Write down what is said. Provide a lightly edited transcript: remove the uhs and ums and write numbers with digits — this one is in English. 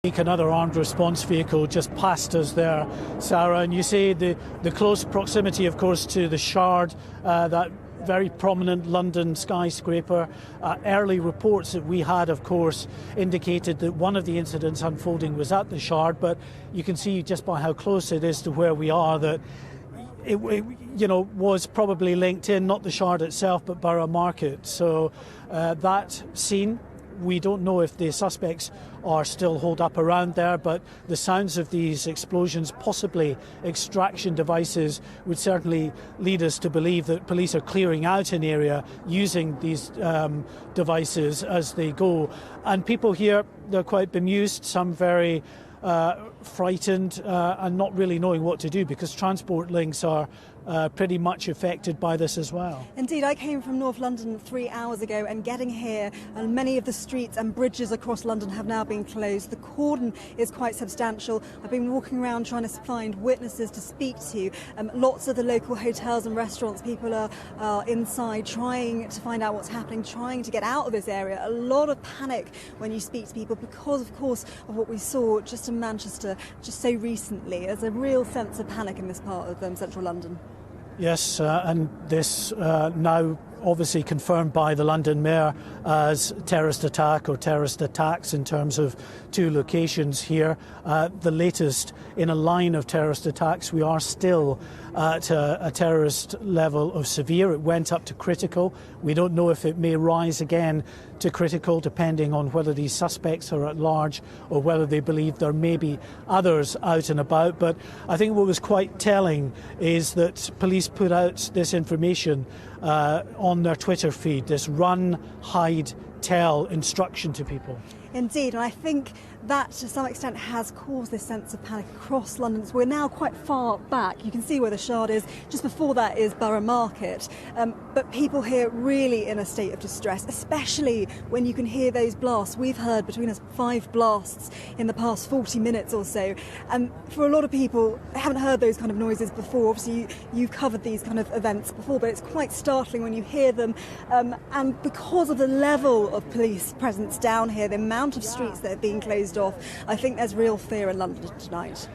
Another armed response vehicle just passed us there, Sarah, and you see the close proximity, of course, to the Shard, that very prominent London skyscraper. Early reports that we had, of course, indicated that one of the incidents unfolding was at the Shard, but you can see just by how close it is to where we are that it was probably linked in, not the Shard itself, but Borough Market. So that scene, we don't know if the suspects are still holed up around there, but the sounds of these explosions, possibly extraction devices, would certainly lead us to believe that police are clearing out an area using these devices as they go. And people here, they're quite bemused, some very frightened and not really knowing what to do, because transport links are pretty much affected by this as well. Indeed, I came from North London 3 hours ago, and getting here, and many of the streets and bridges across London have now been closed. The cordon is quite substantial. I've been walking around trying to find witnesses to speak to. Lots of the local hotels and restaurants, people are inside trying to find out what's happening, trying to get out of this area. A lot of panic when you speak to people because, of course, of what we saw just in Manchester just so recently. There's a real sense of panic in this part of central London. Yes, and this now obviously confirmed by the London Mayor as terrorist attack or terrorist attacks in terms of two locations here. The latest in a line of terrorist attacks. We are still at a terrorist level of severe. It went up to critical. We don't know if it may rise again to critical, depending on whether these suspects are at large or whether they believe there may be others out and about. But I think what was quite telling is that police put out this information on their Twitter feed, this run, hide, tell instruction to people. Indeed, and I think that to some extent has caused this sense of panic across London. So we're now quite far back. You can see where the Shard is. Just before that is Borough Market. But people here really in a state of distress, especially when you can hear those blasts. We've heard between us 5 blasts in the past 40 minutes or so. And for a lot of people, they haven't heard those kind of noises before. Obviously, you've covered these kind of events before, but it's quite startling when you hear them. And because of the level of police presence down here, the amount of streets that are being closed off, I think there's real fear in London tonight.